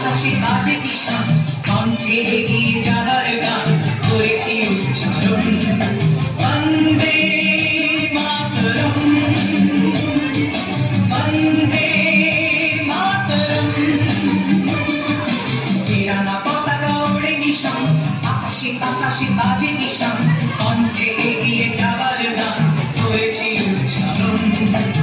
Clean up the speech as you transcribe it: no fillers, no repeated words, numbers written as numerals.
বাতাসে বাজে কিষান মঞ্চে এগিয়ে যাবার গান করেছি উচ্চারণ বন্দে মাতরম বন্দে মাতরম তিরঙ্গা পতাকা ওড়ে নিশান আকাশে বাতাসে বাজে কিষান মঞ্চে এগিয়ে যাবার গান করেছি উচ্চারণ